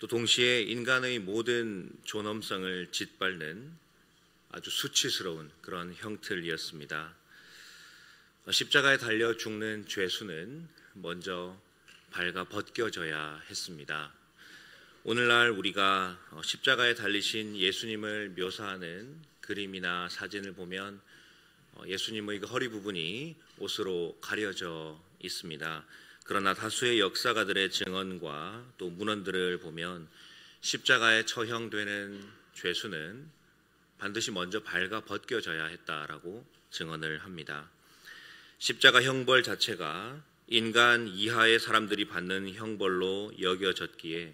또 동시에 인간의 모든 존엄성을 짓밟는 아주 수치스러운 그런 형틀이었습니다. 십자가에 달려 죽는 죄수는 먼저 발가 벗겨져야 했습니다. 오늘날 우리가 십자가에 달리신 예수님을 묘사하는 그림이나 사진을 보면 예수님의 그 허리 부분이 옷으로 가려져 있습니다. 그러나 다수의 역사가들의 증언과 또 문헌들을 보면 십자가에 처형되는 죄수는 반드시 먼저 발가 벗겨져야 했다라고 증언을 합니다. 십자가 형벌 자체가 인간 이하의 사람들이 받는 형벌로 여겨졌기에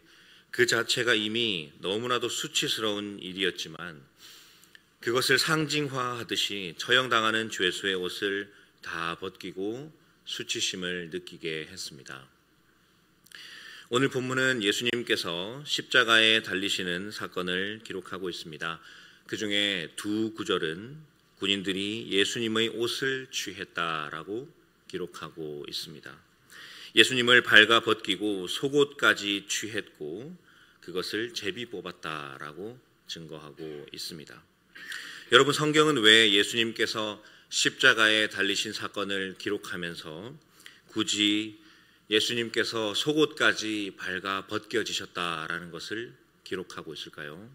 그 자체가 이미 너무나도 수치스러운 일이었지만 그것을 상징화하듯이 처형당하는 죄수의 옷을 다 벗기고 수치심을 느끼게 했습니다. 오늘 본문은 예수님께서 십자가에 달리시는 사건을 기록하고 있습니다. 그 중에 두 구절은 군인들이 예수님의 옷을 취했다라고 기록하고 있습니다. 예수님을 발가 벗기고 속옷까지 취했고 그것을 제비 뽑았다라고 증거하고 있습니다. 여러분, 성경은 왜 예수님께서 십자가에 달리신 사건을 기록하면서 굳이 예수님께서 속옷까지 발가 벗겨지셨다라는 것을 기록하고 있을까요?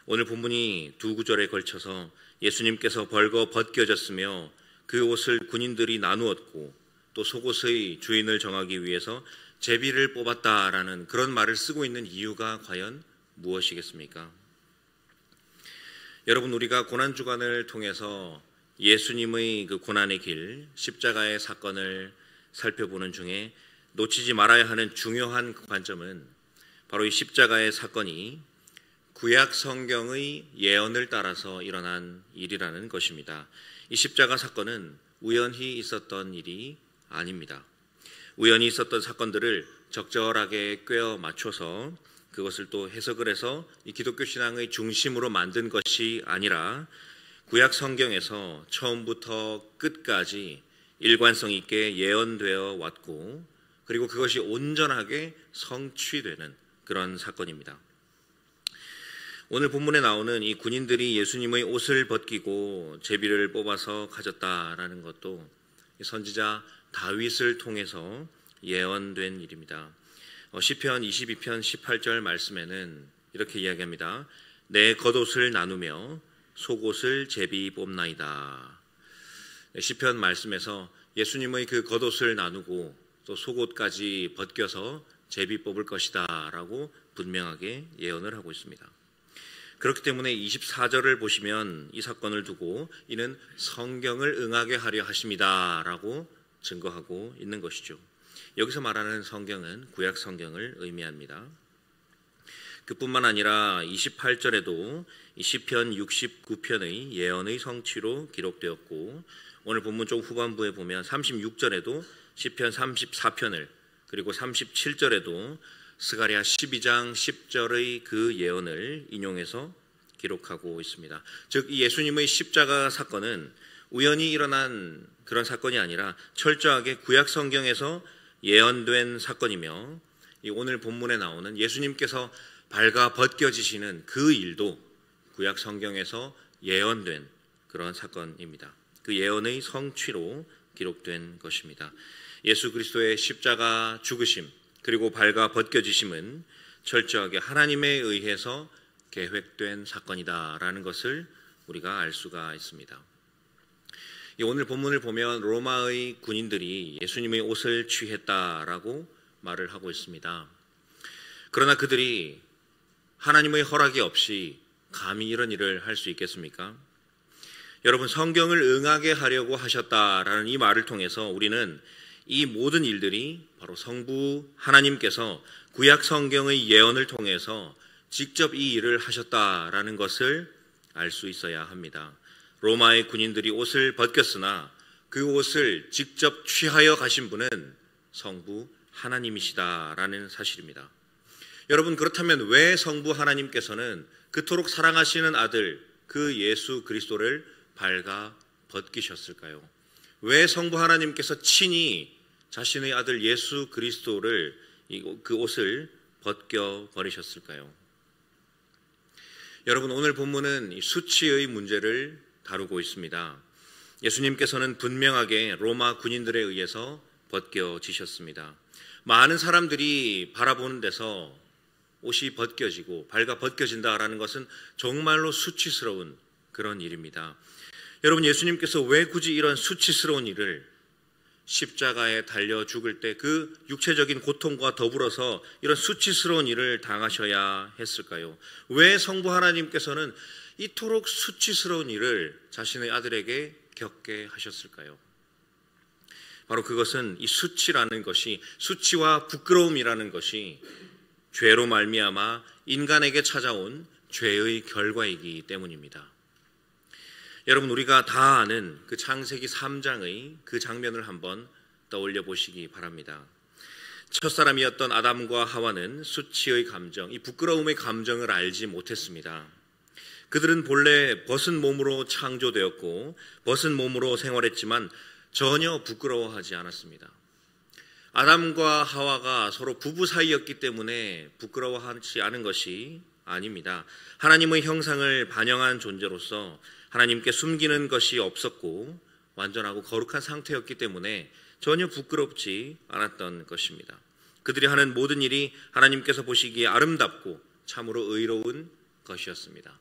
오늘 본문이 두 구절에 걸쳐서 예수님께서 벌거 벗겨졌으며 그 옷을 군인들이 나누었고 또 속옷의 주인을 정하기 위해서 제비를 뽑았다라는 그런 말을 쓰고 있는 이유가 과연 무엇이겠습니까? 여러분, 우리가 고난주간을 통해서 예수님의 그 고난의 길, 십자가의 사건을 살펴보는 중에 놓치지 말아야 하는 중요한 관점은 바로 이 십자가의 사건이 구약 성경의 예언을 따라서 일어난 일이라는 것입니다. 이 십자가 사건은 우연히 있었던 일이 아닙니다. 우연히 있었던 사건들을 적절하게 꿰어 맞춰서 그것을 또 해석을 해서 이 기독교 신앙의 중심으로 만든 것이 아니라 구약 성경에서 처음부터 끝까지 일관성 있게 예언되어 왔고 그리고 그것이 온전하게 성취되는 그런 사건입니다. 오늘 본문에 나오는 이 군인들이 예수님의 옷을 벗기고 제비를 뽑아서 가졌다라는 것도 선지자 다윗을 통해서 예언된 일입니다. 시편 22편 18절 말씀에는 이렇게 이야기합니다. 내 겉옷을 나누며 속옷을 제비 뽑나이다. 시편 말씀에서 예수님의 그 겉옷을 나누고 또 속옷까지 벗겨서 제비 뽑을 것이다 라고 분명하게 예언을 하고 있습니다. 그렇기 때문에 24절을 보시면 이 사건을 두고 이는 성경을 응하게 하려 하심이다 라고 증거하고 있는 것이죠. 여기서 말하는 성경은 구약 성경을 의미합니다. 그뿐만 아니라 28절에도 시편 69편의 예언의 성취로 기록되었고 오늘 본문 쪽 후반부에 보면 36절에도 시편 34편을 그리고 37절에도 스가랴 12장 10절의 그 예언을 인용해서 기록하고 있습니다. 즉 이 예수님의 십자가 사건은 우연히 일어난 그런 사건이 아니라 철저하게 구약 성경에서 예언된 사건이며 이 오늘 본문에 나오는 예수님께서 발가 벗겨지시는 그 일도 구약 성경에서 예언된 그런 사건입니다. 그 예언의 성취로 기록된 것입니다. 예수 그리스도의 십자가 죽으심 그리고 발가 벗겨지심은 철저하게 하나님에 의해서 계획된 사건이다라는 것을 우리가 알 수가 있습니다. 오늘 본문을 보면 로마의 군인들이 예수님의 옷을 취했다라고 말을 하고 있습니다. 그러나 그들이 하나님의 허락이 없이 감히 이런 일을 할 수 있겠습니까? 여러분, 성경을 응하게 하려고 하셨다라는 이 말을 통해서 우리는 이 모든 일들이 바로 성부 하나님께서 구약 성경의 예언을 통해서 직접 이 일을 하셨다라는 것을 알 수 있어야 합니다. 로마의 군인들이 옷을 벗겼으나 그 옷을 직접 취하여 가신 분은 성부 하나님이시다라는 사실입니다. 여러분, 그렇다면 왜 성부 하나님께서는 그토록 사랑하시는 아들 그 예수 그리스도를 발가 벗기셨을까요? 왜 성부 하나님께서 친히 자신의 아들 예수 그리스도를 그 옷을 벗겨 버리셨을까요? 여러분, 오늘 본문은 수치의 문제를 다루고 있습니다. 예수님께서는 분명하게 로마 군인들에 의해서 벗겨지셨습니다. 많은 사람들이 바라보는 데서 옷이 벗겨지고 발가 벗겨진다라는 것은 정말로 수치스러운 그런 일입니다. 여러분, 예수님께서 왜 굳이 이런 수치스러운 일을 십자가에 달려 죽을 때 그 육체적인 고통과 더불어서 이런 수치스러운 일을 당하셔야 했을까요? 왜 성부 하나님께서는 이토록 수치스러운 일을 자신의 아들에게 겪게 하셨을까요? 바로 그것은 이 수치라는 것이, 수치와 부끄러움이라는 것이 죄로 말미암아 인간에게 찾아온 죄의 결과이기 때문입니다. 여러분, 우리가 다 아는 그 창세기 3장의 그 장면을 한번 떠올려 보시기 바랍니다. 첫사람이었던 아담과 하와는 수치의 감정, 이 부끄러움의 감정을 알지 못했습니다. 그들은 본래 벗은 몸으로 창조되었고 벗은 몸으로 생활했지만 전혀 부끄러워하지 않았습니다. 아담과 하와가 서로 부부 사이였기 때문에 부끄러워하지 않은 것이 아닙니다. 하나님의 형상을 반영한 존재로서 하나님께 숨기는 것이 없었고 완전하고 거룩한 상태였기 때문에 전혀 부끄럽지 않았던 것입니다. 그들이 하는 모든 일이 하나님께서 보시기에 아름답고 참으로 의로운 것이었습니다.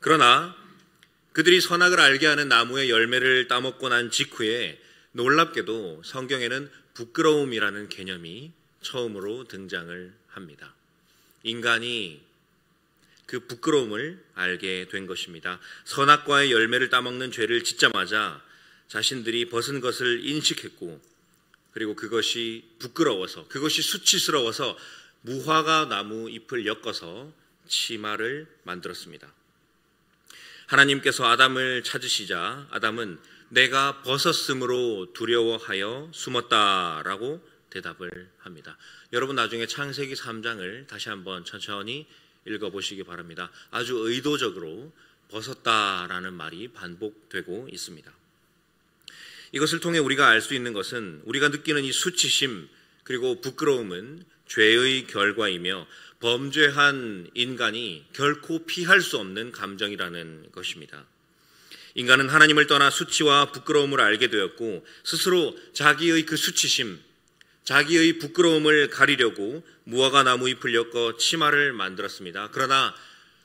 그러나 그들이 선악을 알게 하는 나무의 열매를 따먹고 난 직후에 놀랍게도 성경에는 부끄러움이라는 개념이 처음으로 등장을 합니다. 인간이 그 부끄러움을 알게 된 것입니다. 선악과의 열매를 따먹는 죄를 짓자마자 자신들이 벗은 것을 인식했고, 그리고 그것이 부끄러워서, 그것이 수치스러워서 무화과 나무 잎을 엮어서 치마를 만들었습니다. 하나님께서 아담을 찾으시자 아담은 내가 벗었으므로 두려워하여 숨었다라고 대답을 합니다. 여러분, 나중에 창세기 3장을 다시 한번 천천히 읽어보시기 바랍니다. 아주 의도적으로 벗었다라는 말이 반복되고 있습니다. 이것을 통해 우리가 알 수 있는 것은, 우리가 느끼는 이 수치심 그리고 부끄러움은 죄의 결과이며 범죄한 인간이 결코 피할 수 없는 감정이라는 것입니다. 인간은 하나님을 떠나 수치와 부끄러움을 알게 되었고 스스로 자기의 그 수치심, 자기의 부끄러움을 가리려고 무화과 나무 잎을 엮어 치마를 만들었습니다. 그러나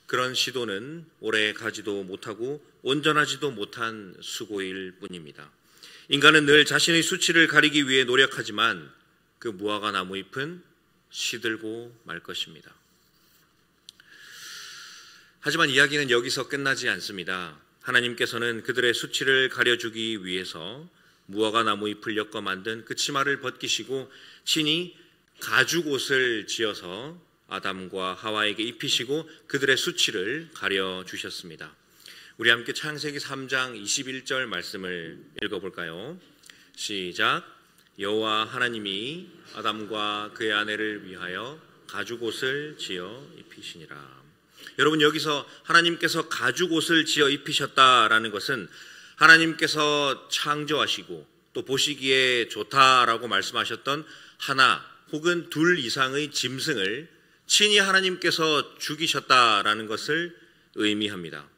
그런 시도는 오래 가지도 못하고 온전하지도 못한 수고일 뿐입니다. 인간은 늘 자신의 수치를 가리기 위해 노력하지만 그 무화과 나무 잎은 시들고 말 것입니다. 하지만 이야기는 여기서 끝나지 않습니다. 하나님께서는 그들의 수치를 가려주기 위해서 무화과 나무 잎을 엮어 만든 그 치마를 벗기시고 친히 가죽옷을 지어서 아담과 하와에게 입히시고 그들의 수치를 가려주셨습니다. 우리 함께 창세기 3장 21절 말씀을 읽어볼까요? 시작. 여호와 하나님이 아담과 그의 아내를 위하여 가죽옷을 지어 입히시니라. 여러분, 여기서 하나님께서 가죽옷을 지어 입히셨다라는 것은 하나님께서 창조하시고 또 보시기에 좋다라고 말씀하셨던 하나 혹은 둘 이상의 짐승을 친히 하나님께서 죽이셨다라는 것을 의미합니다.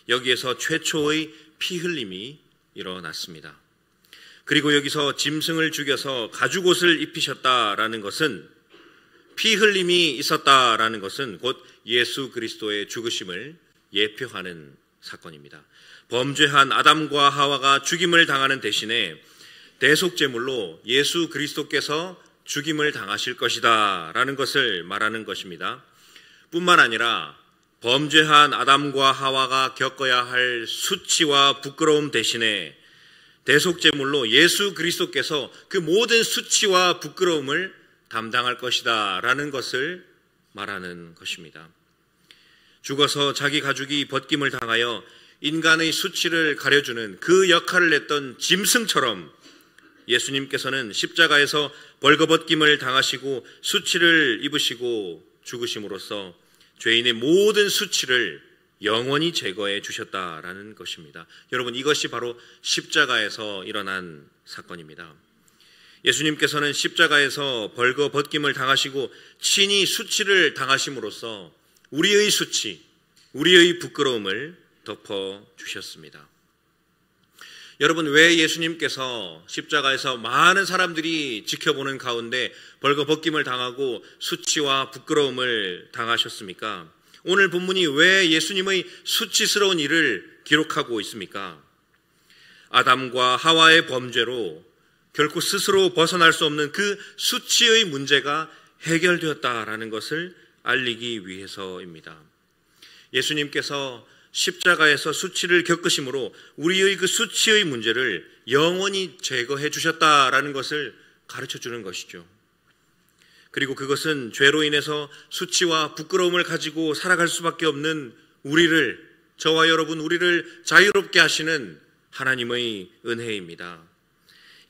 여기에서 최초의 피 흘림이 일어났습니다. 그리고 여기서 짐승을 죽여서 가죽옷을 입히셨다라는 것은, 피 흘림이 있었다라는 것은 곧 예수 그리스도의 죽으심을 예표하는 사건입니다. 범죄한 아담과 하와가 죽임을 당하는 대신에 대속제물로 예수 그리스도께서 죽임을 당하실 것이다 라는 것을 말하는 것입니다. 뿐만 아니라 범죄한 아담과 하와가 겪어야 할 수치와 부끄러움 대신에 대속제물로 예수 그리스도께서 그 모든 수치와 부끄러움을 담당할 것이다 라는 것을 말하는 것입니다. 죽어서 자기 가죽이 벗김을 당하여 인간의 수치를 가려주는 그 역할을 했던 짐승처럼 예수님께서는 십자가에서 벌거벗김을 당하시고 수치를 입으시고 죽으심으로써 죄인의 모든 수치를 영원히 제거해 주셨다라는 것입니다. 여러분, 이것이 바로 십자가에서 일어난 사건입니다. 예수님께서는 십자가에서 벌거벗김을 당하시고 친히 수치를 당하심으로써 우리의 수치, 우리의 부끄러움을 덮어주셨습니다. 여러분, 왜 예수님께서 십자가에서 많은 사람들이 지켜보는 가운데 벌거벗김을 당하고 수치와 부끄러움을 당하셨습니까? 오늘 본문이 왜 예수님의 수치스러운 일을 기록하고 있습니까? 아담과 하와의 범죄로 결코 스스로 벗어날 수 없는 그 수치의 문제가 해결되었다라는 것을 알리기 위해서입니다. 예수님께서 십자가에서 수치를 겪으심으로 우리의 그 수치의 문제를 영원히 제거해 주셨다라는 것을 가르쳐 주는 것이죠. 그리고 그것은 죄로 인해서 수치와 부끄러움을 가지고 살아갈 수밖에 없는 우리를, 저와 여러분 우리를 자유롭게 하시는 하나님의 은혜입니다.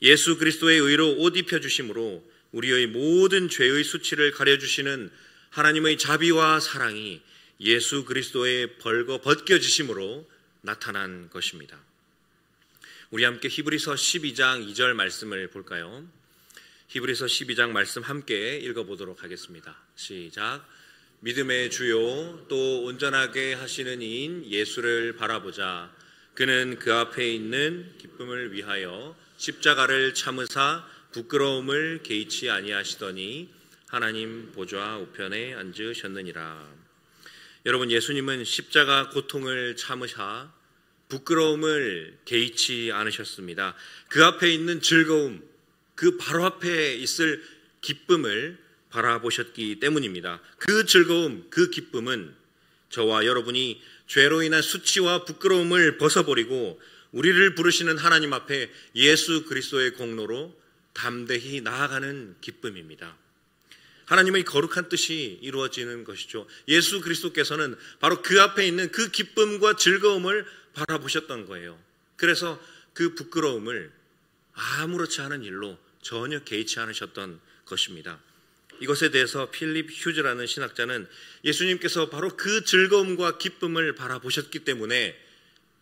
예수 그리스도의 의로 옷 입혀주심으로 우리의 모든 죄의 수치를 가려주시는 하나님의 자비와 사랑이 예수 그리스도의 벌거 벗겨지심으로 나타난 것입니다. 우리 함께 히브리서 12장 2절 말씀을 볼까요? 히브리서 12장 말씀 함께 읽어보도록 하겠습니다. 시작. 믿음의 주요 또 온전하게 하시는 이인 예수를 바라보자. 그는 그 앞에 있는 기쁨을 위하여 십자가를 참으사 부끄러움을 개의치 아니하시더니 하나님 보좌 우편에 앉으셨느니라. 여러분, 예수님은 십자가 고통을 참으사 부끄러움을 개의치 않으셨습니다. 그 앞에 있는 즐거움, 그 바로 앞에 있을 기쁨을 바라보셨기 때문입니다. 그 즐거움, 그 기쁨은 저와 여러분이 죄로 인한 수치와 부끄러움을 벗어버리고 우리를 부르시는 하나님 앞에 예수 그리스도의 공로로 담대히 나아가는 기쁨입니다. 하나님의 거룩한 뜻이 이루어지는 것이죠. 예수 그리스도께서는 바로 그 앞에 있는 그 기쁨과 즐거움을 바라보셨던 거예요. 그래서 그 부끄러움을 아무렇지 않은 일로 전혀 개의치 않으셨던 것입니다. 이것에 대해서 필립 휴즈라는 신학자는 예수님께서 바로 그 즐거움과 기쁨을 바라보셨기 때문에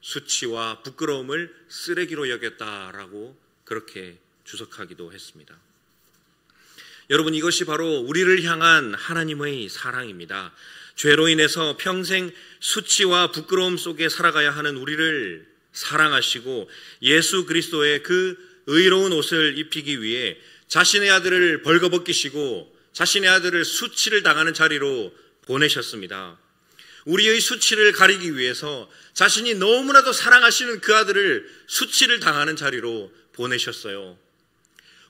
수치와 부끄러움을 쓰레기로 여겼다라고 그렇게 주석하기도 했습니다. 여러분, 이것이 바로 우리를 향한 하나님의 사랑입니다. 죄로 인해서 평생 수치와 부끄러움 속에 살아가야 하는 우리를 사랑하시고 예수 그리스도의 그 의로운 옷을 입히기 위해 자신의 아들을 벌거벗기시고 자신의 아들을 수치를 당하는 자리로 보내셨습니다. 우리의 수치를 가리기 위해서 자신이 너무나도 사랑하시는 그 아들을 수치를 당하는 자리로 보내셨어요.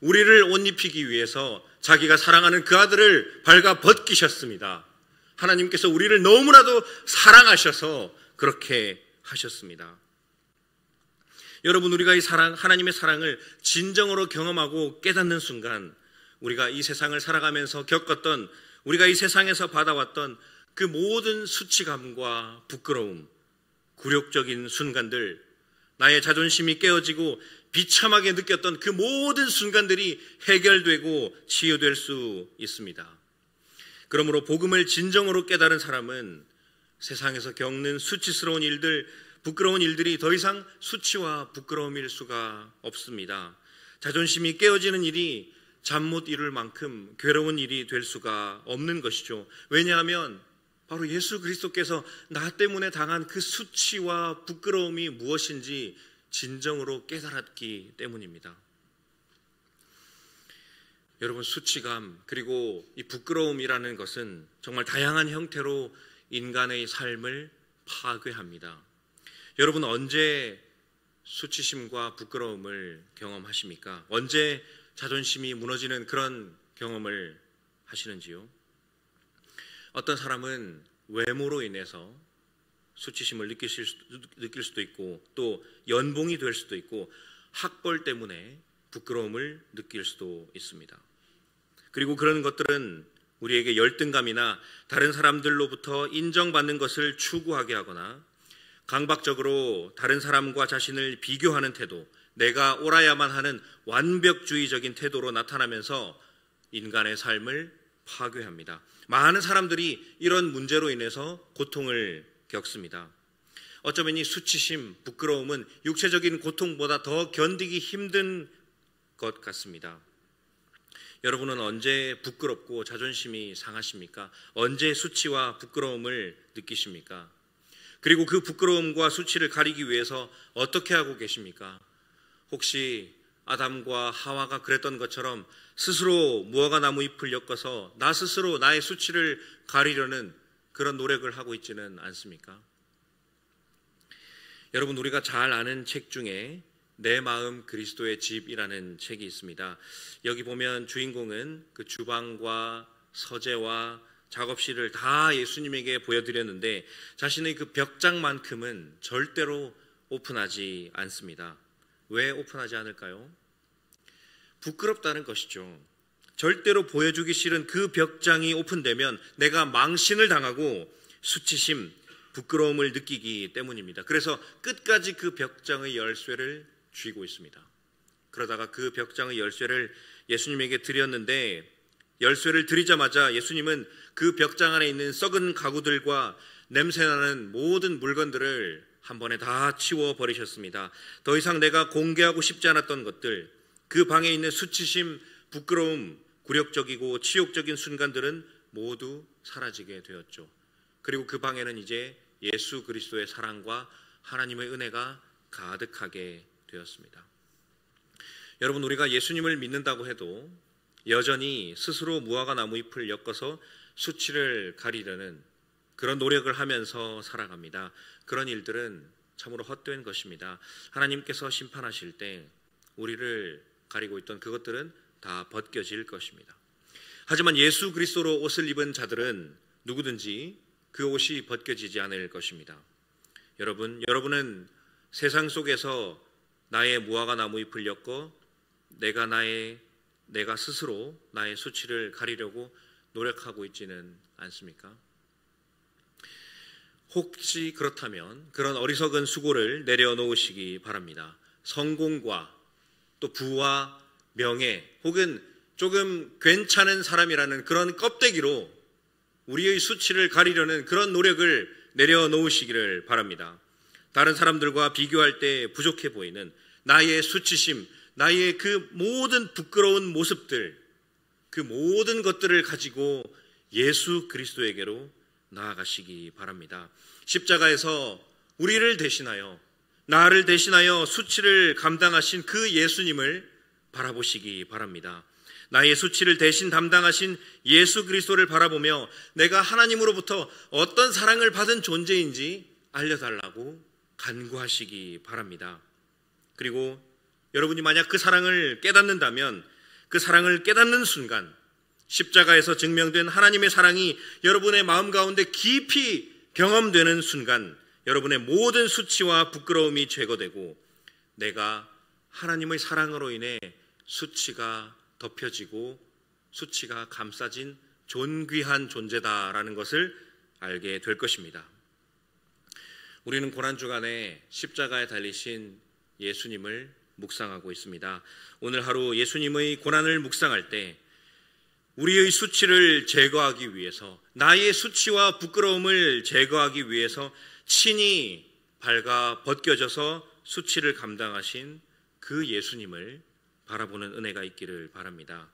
우리를 옷 입히기 위해서 자기가 사랑하는 그 아들을 발가 벗기셨습니다. 하나님께서 우리를 너무나도 사랑하셔서 그렇게 하셨습니다. 여러분, 우리가 이 사랑, 하나님의 사랑을 진정으로 경험하고 깨닫는 순간 우리가 이 세상을 살아가면서 겪었던, 우리가 이 세상에서 받아왔던 그 모든 수치감과 부끄러움, 굴욕적인 순간들, 나의 자존심이 깨어지고 비참하게 느꼈던 그 모든 순간들이 해결되고 치유될 수 있습니다. 그러므로 복음을 진정으로 깨달은 사람은 세상에서 겪는 수치스러운 일들, 부끄러운 일들이 더 이상 수치와 부끄러움일 수가 없습니다. 자존심이 깨어지는 일이 잠 못 이룰 만큼 괴로운 일이 될 수가 없는 것이죠. 왜냐하면 바로 예수 그리스도께서 나 때문에 당한 그 수치와 부끄러움이 무엇인지 진정으로 깨달았기 때문입니다. 여러분, 수치감 그리고 이 부끄러움이라는 것은 정말 다양한 형태로 인간의 삶을 파괴합니다. 여러분, 언제 수치심과 부끄러움을 경험하십니까? 언제 자존심이 무너지는 그런 경험을 하시는지요? 어떤 사람은 외모로 인해서 수치심을 느낄 수도 있고, 또 연봉이 될 수도 있고, 학벌 때문에 부끄러움을 느낄 수도 있습니다. 그리고 그런 것들은 우리에게 열등감이나 다른 사람들로부터 인정받는 것을 추구하게 하거나 강박적으로 다른 사람과 자신을 비교하는 태도, 내가 옳아야만 하는 완벽주의적인 태도로 나타나면서 인간의 삶을 파괴합니다. 많은 사람들이 이런 문제로 인해서 고통을 겪습니다. 어쩌면 이 수치심, 부끄러움은 육체적인 고통보다 더 견디기 힘든 것 같습니다. 여러분은 언제 부끄럽고 자존심이 상하십니까? 언제 수치와 부끄러움을 느끼십니까? 그리고 그 부끄러움과 수치를 가리기 위해서 어떻게 하고 계십니까? 혹시 아담과 하와가 그랬던 것처럼 스스로 무화과 나무 잎을 엮어서 나 스스로 나의 수치를 가리려는 그런 노력을 하고 있지는 않습니까? 여러분, 우리가 잘 아는 책 중에 내 마음 그리스도의 집이라는 책이 있습니다. 여기 보면 주인공은 그 주방과 서재와 작업실을 다 예수님에게 보여드렸는데 자신의 그 벽장만큼은 절대로 오픈하지 않습니다. 왜 오픈하지 않을까요? 부끄럽다는 것이죠. 절대로 보여주기 싫은 그 벽장이 오픈되면 내가 망신을 당하고 수치심, 부끄러움을 느끼기 때문입니다. 그래서 끝까지 그 벽장의 열쇠를 쥐고 있습니다. 그러다가 그 벽장의 열쇠를 예수님에게 드렸는데 열쇠를 드리자마자 예수님은 그 벽장 안에 있는 썩은 가구들과 냄새나는 모든 물건들을 한 번에 다 치워버리셨습니다. 더 이상 내가 공개하고 싶지 않았던 것들, 그 방에 있는 수치심, 부끄러움, 굴욕적이고 치욕적인 순간들은 모두 사라지게 되었죠. 그리고 그 방에는 이제 예수 그리스도의 사랑과 하나님의 은혜가 가득하게 되었습니다. 여러분, 우리가 예수님을 믿는다고 해도 여전히 스스로 무화과 나무 잎을 엮어서 수치를 가리려는 그런 노력을 하면서 살아갑니다. 그런 일들은 참으로 헛된 것입니다. 하나님께서 심판하실 때 우리를 가리고 있던 그것들은 다 벗겨질 것입니다. 하지만 예수 그리스도로 옷을 입은 자들은 누구든지 그 옷이 벗겨지지 않을 것입니다. 여러분은 세상 속에서 나의 무화과 나무 잎을 엮어 내가 스스로 나의 수치를 가리려고 노력하고 있지는 않습니까? 혹시 그렇다면 그런 어리석은 수고를 내려놓으시기 바랍니다. 성공과 또 부와 명예 혹은 조금 괜찮은 사람이라는 그런 껍데기로 우리의 수치를 가리려는 그런 노력을 내려놓으시기를 바랍니다. 다른 사람들과 비교할 때 부족해 보이는 나의 수치심, 나의 그 모든 부끄러운 모습들, 그 모든 것들을 가지고 예수 그리스도에게로 나아가시기 바랍니다. 십자가에서 우리를 대신하여, 나를 대신하여 수치를 감당하신 그 예수님을 바라보시기 바랍니다. 나의 수치를 대신 담당하신 예수 그리스도를 바라보며 내가 하나님으로부터 어떤 사랑을 받은 존재인지 알려달라고 간구하시기 바랍니다. 그리고 여러분이 만약 그 사랑을 깨닫는다면 그 사랑을 깨닫는 순간 십자가에서 증명된 하나님의 사랑이 여러분의 마음 가운데 깊이 경험되는 순간 여러분의 모든 수치와 부끄러움이 제거되고 내가 하나님의 사랑으로 인해 수치가 덮여지고 수치가 감싸진 존귀한 존재다라는 것을 알게 될 것입니다. 우리는 고난주간에 십자가에 달리신 예수님을 묵상하고 있습니다. 오늘 하루 예수님의 고난을 묵상할 때 우리의 수치를 제거하기 위해서, 나의 수치와 부끄러움을 제거하기 위해서 친히 발가 벗겨져서 수치를 감당하신 그 예수님을 바라보는 은혜가 있기를 바랍니다.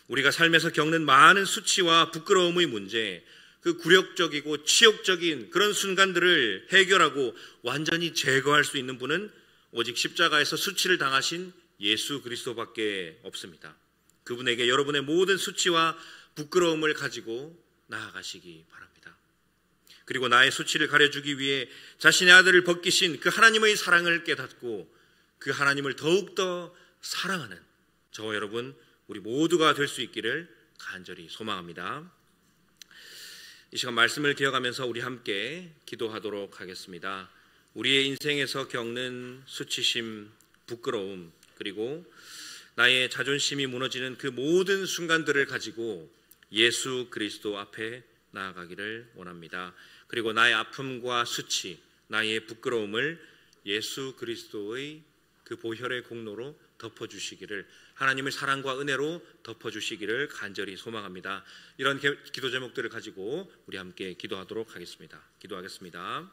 우리가 삶에서 겪는 많은 수치와 부끄러움의 문제, 그 굴욕적이고 치욕적인 그런 순간들을 해결하고 완전히 제거할 수 있는 분은 오직 십자가에서 수치를 당하신 예수 그리스도밖에 없습니다. 그분에게 여러분의 모든 수치와 부끄러움을 가지고 나아가시기 바랍니다. 그리고 나의 수치를 가려주기 위해 자신의 아들을 벗기신 그 하나님의 사랑을 깨닫고 그 하나님을 더욱더 사랑하는 저와 여러분 우리 모두가 될 수 있기를 간절히 소망합니다. 이 시간 말씀을 기억하면서 우리 함께 기도하도록 하겠습니다. 우리의 인생에서 겪는 수치심, 부끄러움, 그리고 나의 자존심이 무너지는 그 모든 순간들을 가지고 예수 그리스도 앞에 나아가기를 원합니다. 그리고 나의 아픔과 수치, 나의 부끄러움을 예수 그리스도의 그 보혈의 공로로 덮어주시기를, 하나님의 사랑과 은혜로 덮어주시기를 간절히 소망합니다. 이런 기도 제목들을 가지고 우리 함께 기도하도록 하겠습니다. 기도하겠습니다.